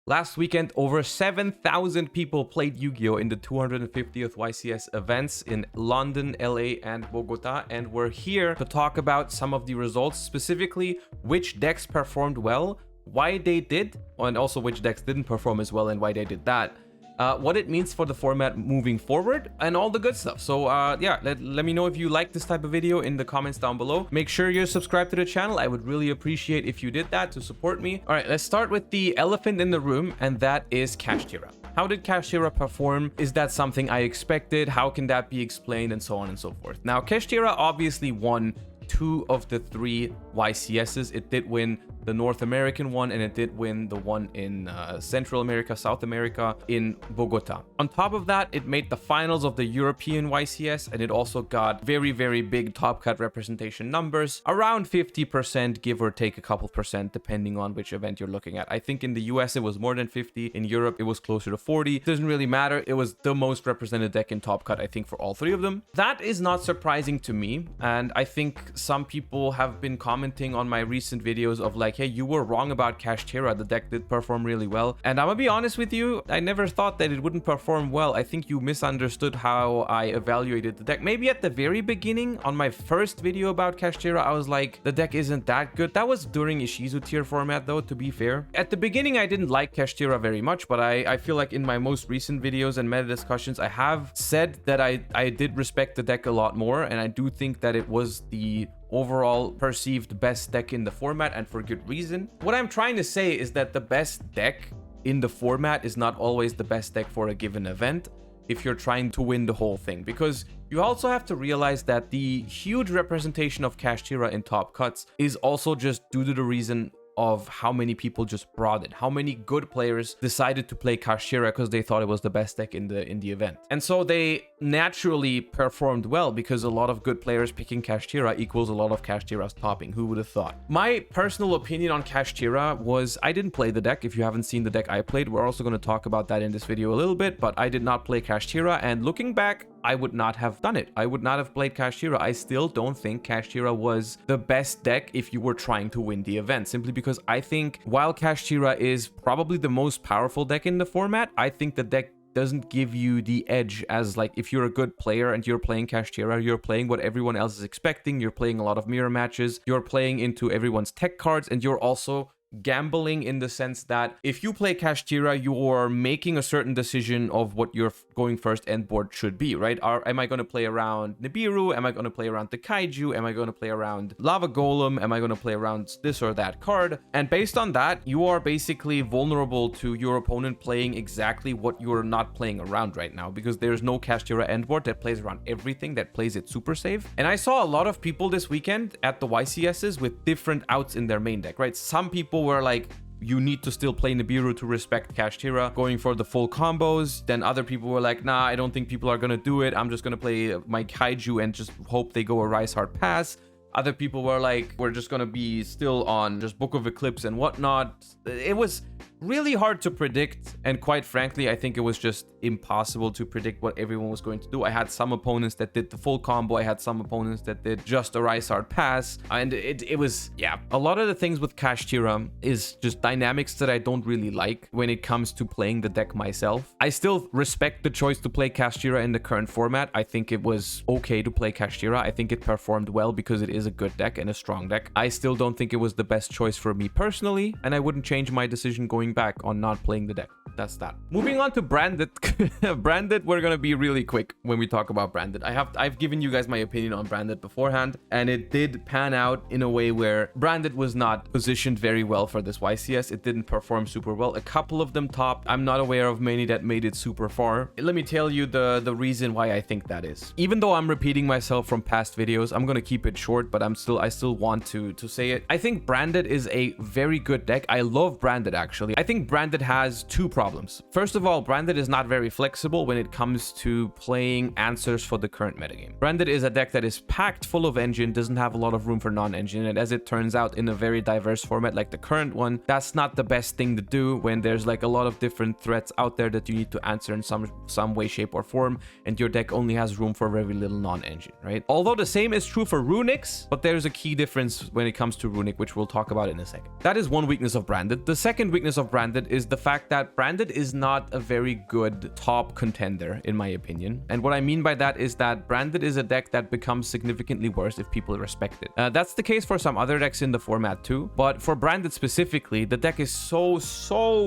Last weekend, over 7,000 people played Yu-Gi-Oh! In the 250th YCS events in London, LA, and Bogota, and we're here to talk about some of the results, specifically which decks performed well, why they did, and also which decks didn't perform as well and why they did that. What it means for the format moving forward, and all the good stuff. So yeah, let me know if you like this type of video in the comments down below. Make sure you're subscribed to the channel. I would really appreciate if you did that to support me. All right, let's start with the elephant in the room, and that is Kashtira. How did Kashtira perform? Is that something I expected? How can that be explained? And so on and so forth. Now, Kashtira obviously won 2 of the 3 YCSs. It did win the North American one, and it did win the one in Central America, South America, in Bogota. On top of that, it made the finals of the European YCS, and it also got very, very big top cut representation numbers, around 50%, give or take a couple percent, depending on which event you're looking at. I think in the US it was more than 50, in Europe it was closer to 40. It doesn't really matter. It was the most represented deck in top cut, I think, for all 3 of them. That is not surprising to me, and I think some people have been commenting on my recent videos of like, hey, you were wrong about Kashtira. The deck did perform really well. And I'm gonna be honest with you, I never thought that it wouldn't perform well. I think you misunderstood how I evaluated the deck. Maybe at the very beginning, on my first video about Kashtira, I was like, the deck isn't that good. That was during Ishizu tier format though, to be fair. At the beginning, I didn't like Kashtira very much, but I feel like in my most recent videos and meta discussions, I have said that I did respect the deck a lot more, and I do think that it was the overall perceived best deck in the format, and for good reason. What I'm trying to say is that the best deck in the format is not always the best deck for a given event if you're trying to win the whole thing, because you also have to realize that the huge representation of Kashtira in top cuts is also just due to the reason of how many people just brought it, how many good players decided to play Kashtira because they thought it was the best deck in the event. And so they naturally performed well because a lot of good players picking Kashtira equals a lot of Kashtira's topping. Who would have thought? My personal opinion on Kashtira was I didn't play the deck. If you haven't seen the deck I played, we're also going to talk about that in this video a little bit, but I did not play Kashtira, and looking back, I would not have done it. I would not have played Kashtira. I still don't think Kashtira was the best deck if you were trying to win the event, simply because I think while Kashtira is probably the most powerful deck in the format, I think the deck doesn't give you the edge as, like, if you're a good player and you're playing Kashtira, you're playing what everyone else is expecting, you're playing a lot of mirror matches, you're playing into everyone's tech cards, and you're also gambling in the sense that if you play Kashtira, you are making a certain decision of what your going first end board should be, right? Am I going to play around Nibiru? Am I going to play around the Kaiju? Am I going to play around Lava Golem? Am I going to play around this or that card? And based on that, you are basically vulnerable to your opponent playing exactly what you're not playing around right now, because there's no Kashtira end board that plays around everything, that plays it super safe. And I saw a lot of people this weekend at the YCSs with different outs in their main deck, right? Some people were like, you need to still play Nibiru to respect Kashtira, going for the full combos. Then other people were like, nah, I don't think people are gonna do it. I'm just gonna play my Kaiju and just hope they go a Rise Hard Pass. Other people were like, we're just gonna be still on just Book of Eclipse and whatnot. It was really hard to predict, and quite frankly, I think it was just impossible to predict what everyone was going to do. I had some opponents that did the full combo, I had some opponents that did just a Rise Hard Pass, and it was, yeah, a lot of the things with Kashtira is just dynamics that I don't really like when it comes to playing the deck myself. I still respect the choice to play Kashtira in the current format. I think it was okay to play Kashtira. I think it performed well because it is a good deck and a strong deck. I still don't think it was the best choice for me personally, and I wouldn't change my decision going back on not playing the deck. That's that. Moving on to Branded. Branded, we're gonna be really quick when we talk about Branded. I've given you guys my opinion on Branded beforehand, and it did pan out in a way where Branded was not positioned very well for this YCS. It didn't perform super well. A couple of them topped. I'm not aware of many that made it super far. Let me tell you the reason why I think that is. Even though I'm repeating myself from past videos, I'm gonna keep it short, but I still want to say it. I think Branded is a very good deck. I love Branded, actually. I think Branded has 2 problems. problems. First of all, Branded is not very flexible when it comes to playing answers for the current metagame. Branded is a deck that is packed full of engine, doesn't have a lot of room for non-engine, and as it turns out, in a very diverse format like the current one, that's not the best thing to do when there's like a lot of different threats out there that you need to answer in some way, shape, or form, and your deck only has room for very little non-engine, right? Although the same is true for Runicks, but there's a key difference when it comes to Runick, which we'll talk about in a second. That is one weakness of Branded. The second weakness of Branded is the fact that Branded is not a very good top contender, in my opinion. And what I mean by that is that Branded is a deck that becomes significantly worse if people respect it. That's the case for some other decks in the format too, but for Branded specifically, the deck is so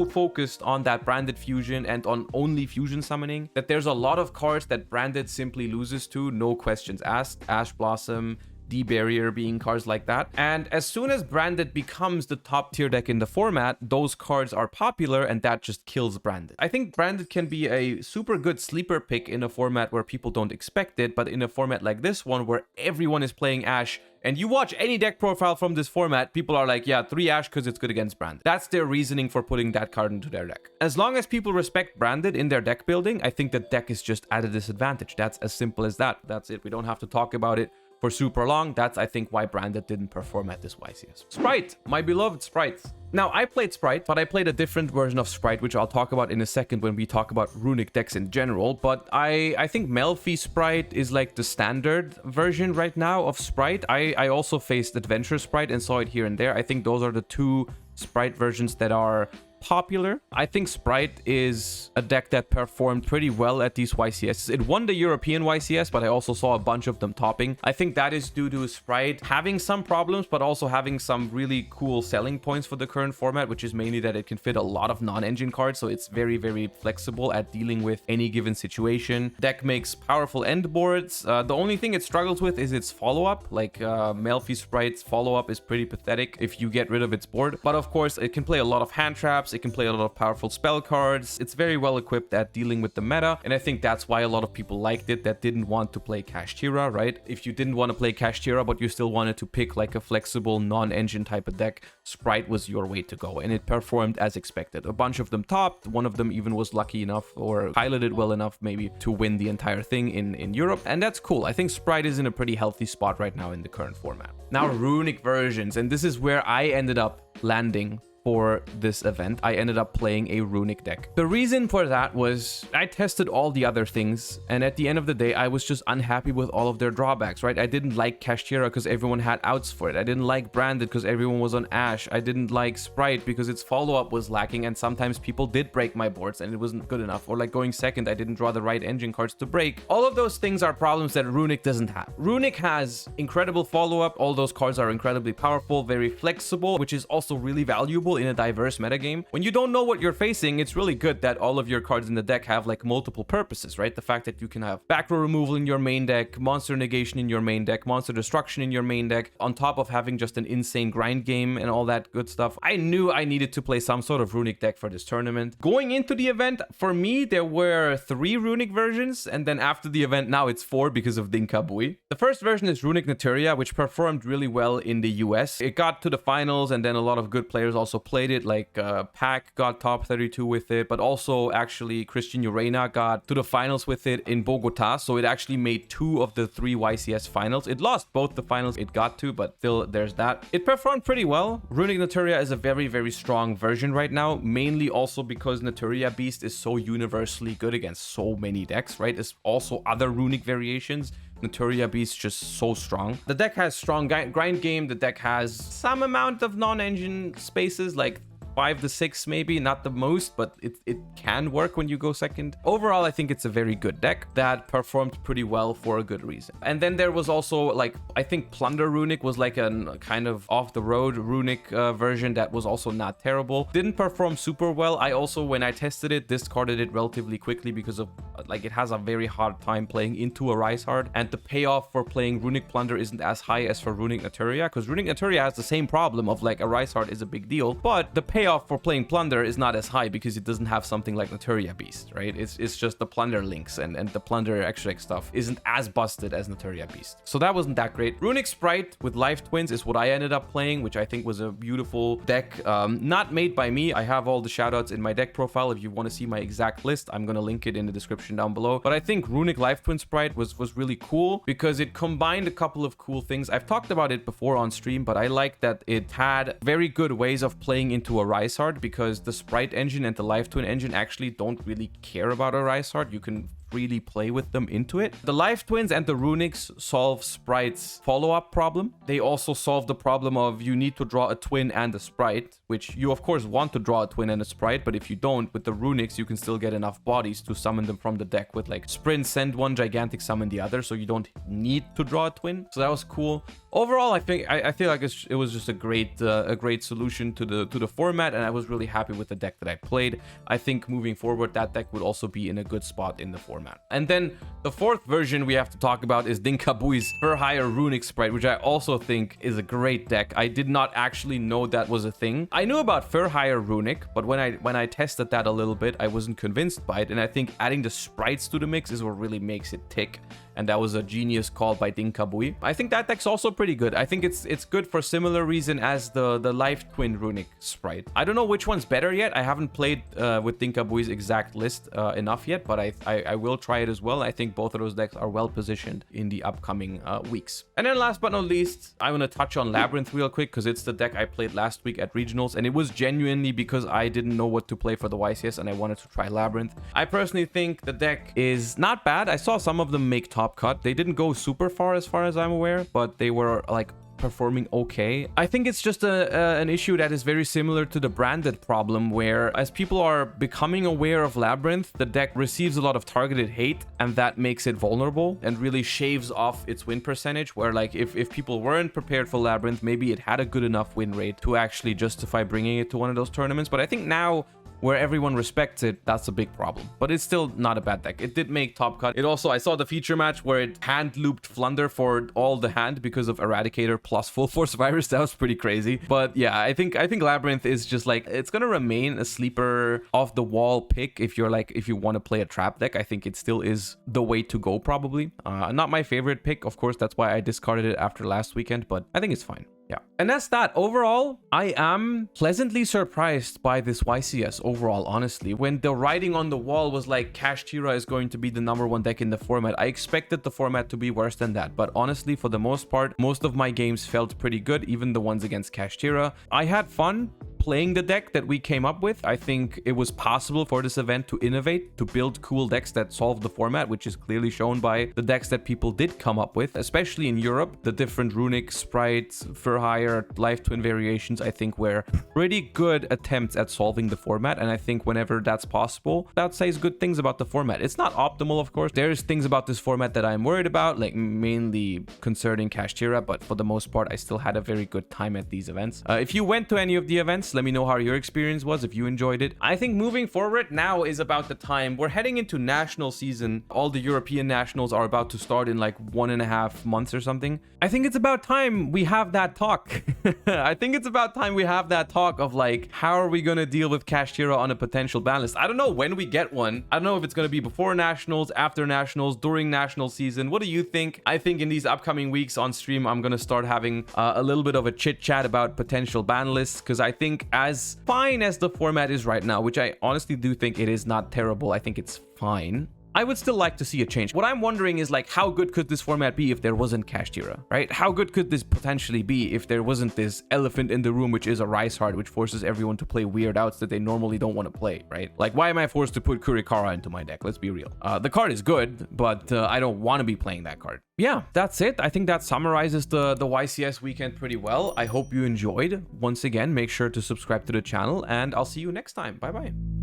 focused on that Branded fusion and on only fusion summoning that there's a lot of cards that Branded simply loses to, no questions asked. Ash Blossom, D-Barrier being cards like that. And as soon as Branded becomes the top tier deck in the format, those cards are popular and that just kills Branded. I think Branded can be a super good sleeper pick in a format where people don't expect it, but in a format like this one where everyone is playing Ash, and you watch any deck profile from this format, people are like, yeah, 3 Ash because it's good against Branded. That's their reasoning for putting that card into their deck. As long as people respect Branded in their deck building, I think the deck is just at a disadvantage. That's as simple as that. That's it. We don't have to talk about it for super long. That's, I think, why Branded didn't perform at this YCS. Sprite, my beloved Sprite. Now, I played Sprite, but I played a different version of Sprite, which I'll talk about in a second when we talk about Runick decks in general. But I think Melfi Sprite is like the standard version right now of Sprite. I also faced Adventure Sprite and saw it here and there. I think those are the two Sprite versions that are popular. I think Sprite is a deck that performed pretty well at these YCS. It won the European YCS, but I also saw a bunch of them topping. I think that is due to Sprite having some problems, but also having some really cool selling points for the current format, which is mainly that it can fit a lot of non-engine cards, so it's very flexible at dealing with any given situation. Deck makes powerful end boards. The only thing it struggles with is its follow-up. Like Melfi Sprite's follow-up is pretty pathetic if you get rid of its board, but of course it can play a lot of hand traps. It can play a lot of powerful spell cards. It's very well equipped at dealing with the meta, and I think that's why a lot of people liked it that didn't want to play Kashtira, right? If you didn't want to play Kashtira, but you still wanted to pick like a flexible non-engine type of deck, Sprite was your way to go, and it performed as expected. A bunch of them topped. One of them even was lucky enough or piloted well enough maybe to win the entire thing in Europe, and that's cool. I think Sprite is in a pretty healthy spot right now in the current format. Now, Runick versions, and this is where I ended up landing for this event. I ended up playing a Runick deck. The reason for that was I tested all the other things, and at the end of the day, I was just unhappy with all of their drawbacks, right? I didn't like Kashtira because everyone had outs for it. I didn't like Branded because everyone was on Ash. I didn't like Sprite because its follow-up was lacking, and sometimes people did break my boards and it wasn't good enough. Or like going second, I didn't draw the right engine cards to break. All of those things are problems that Runick doesn't have. Runick has incredible follow-up. All those cards are incredibly powerful, very flexible, which is also really valuable in a diverse metagame. When you don't know what you're facing, it's really good that all of your cards in the deck have like multiple purposes, right? The fact that you can have back row removal in your main deck, monster negation in your main deck, monster destruction in your main deck, on top of having just an insane grind game and all that good stuff. I knew I needed to play some sort of Runick deck for this tournament. Going into the event, for me, there were 3 Runick versions, and then after the event, now it's 4 because of Dinkabui. The first version is Runick Naturia, which performed really well in the US. It got to the finals, and then a lot of good players also played it. Like Pac got top 32 with it, but also actually Christian Urena got to the finals with it in Bogota, so it actually made 2 of the 3 YCS finals. It lost both the finals it got to, but still there's that. It performed pretty well. Runick Naturia is a very strong version right now, mainly also because Naturia Beast is so universally good against so many decks, right? There's also other Runick variations. Naturia Beast just so strong. The deck has strong grind game. The deck has some amount of non-engine spaces, like 5 to 6 maybe, not the most, but it can work when you go second. Overall, I think it's a very good deck that performed pretty well for a good reason. And then there was also like, I think Plunder Runick was like a kind of off-the-road Runick version that was also not terrible. Didn't perform super well. I also, when I tested it, discarded it relatively quickly because of like it has a very hard time playing into a Rise Hard, and the payoff for playing Runick Plunder isn't as high as for Runick Naturia, because Runick Naturia has the same problem of like a Rise Hard is a big deal, but the payoff payoff for playing Plunder is not as high because it doesn't have something like Naturia Beast, right? It's just the Plunder links, and the Plunder extract stuff isn't as busted as Naturia Beast. So that wasn't that great. Runick Sprite with Life Twins is what I ended up playing, which I think was a beautiful deck. Not made by me. I have all the shoutouts in my deck profile. If you want to see my exact list, I'm going to link it in the description down below. But I think Runick Life Twin Sprite was really cool because it combined a couple of cool things. I've talked about it before on stream, but I like that it had very good ways of playing into a Rysart because the Sprite engine and the Life Twin engine actually don't really care about a Rysart. You can really play with them into it. The Life Twins and the Runicks solve Sprite's follow-up problem. They also solve the problem of you need to draw a twin and a Sprite, which you of course want to draw a twin and a Sprite, but if you don't, with the Runicks you can still get enough bodies to summon them from the deck with like sprint, send one, gigantic summon the other, so you don't need to draw a twin. So that was cool. Overall, I feel like it was just a great solution to the format, and I was really happy with the deck that I played. I think moving forward, that deck would also be in a good spot in the format. And then the fourth version we have to talk about is Dinkabui's For Hire Runick Sprite, which I also think is a great deck. I did not actually know that was a thing. I knew about For Hire Runick, but when I tested that a little bit, I wasn't convinced by it. And I think adding the sprites to the mix is what really makes it tick. And that was a genius call by Dinkabui. I think that deck's also pretty good. I think it's good for similar reason as the Life Twin Runick Sprite. I don't know which one's better yet. I haven't played with Dinkabui's exact list enough yet, but I will try it as well. I think both of those decks are well positioned in the upcoming weeks. And then last but not least, I want to touch on Labyrinth real quick because it's the deck I played last week at Regionals, and it was genuinely because I didn't know what to play for the YCS and I wanted to try Labyrinth. I personally think the deck is not bad. I saw some of them make top cut. They didn't go super far as I'm aware, but they were like performing okay. I think it's just an issue that is very similar to the branded problem, where as people are becoming aware of Labyrinth, the deck receives a lot of targeted hate, and that makes it vulnerable and really shaves off its win percentage, where like if people weren't prepared for Labyrinth, maybe it had a good enough win rate to actually justify bringing it to one of those tournaments. But I think now, where everyone respects it, that's a big problem. But it's still not a bad deck. It did make top cut. It also, I saw the feature match where it hand looped Flunder for all the hand because of Eradicator plus Full Force Virus. That was pretty crazy. But yeah, I think Labyrinth is just like, it's gonna remain a sleeper off the wall pick if you want to play a trap deck. I think it still is the way to go probably. Not my favorite pick, of course. That's why I discarded it after last weekend, but I think it's fine. Yeah. And that's that. Overall, I am pleasantly surprised by this YCS overall, honestly. When the writing on the wall was like Kashtira is going to be the #1 deck in the format, I expected the format to be worse than that. But honestly, for the most part, most of my games felt pretty good, even the ones against Kashtira. I had fun playing the deck that we came up with. I think it was possible for this event to innovate, to build cool decks that solve the format, which is clearly shown by the decks that people did come up with, especially in Europe. The different Runick, Sprites, For Hire, Life Twin variations, I think were pretty good attempts at solving the format. And I think whenever that's possible, that says good things about the format. It's not optimal, of course. There's things about this format that I'm worried about, like mainly concerning Kashtira, but for the most part, I still had a very good time at these events. If you went to any of the events, let me know how your experience was, if you enjoyed it. I think moving forward, now is about the time. We're heading into national season. All the European nationals are about to start in like 1.5 months or something. I think it's about time we have that talk. I think it's about time we have that talk of like, how are we going to deal with Kashtira on a potential ban list? I don't know when we get one. I don't know if it's going to be before nationals, after nationals, during national season. What do you think? I think in these upcoming weeks on stream, I'm going to start having a little bit of a chit chat about potential ban lists, because I think as fine as the format is right now, which I honestly do think it is not terrible, I think it's fine, I would still like to see a change. What I'm wondering is like, how good could this format be if there wasn't Kashtira, right? How good could this potentially be if there wasn't this elephant in the room, which is a Rysart, which forces everyone to play weird outs that they normally don't want to play, right? Like, why am I forced to put Kurikara into my deck? Let's be real. The card is good, but I don't want to be playing that card. Yeah, that's it. I think that summarizes the YCS weekend pretty well. I hope you enjoyed. Once again, make sure to subscribe to the channel, and I'll see you next time. Bye-bye.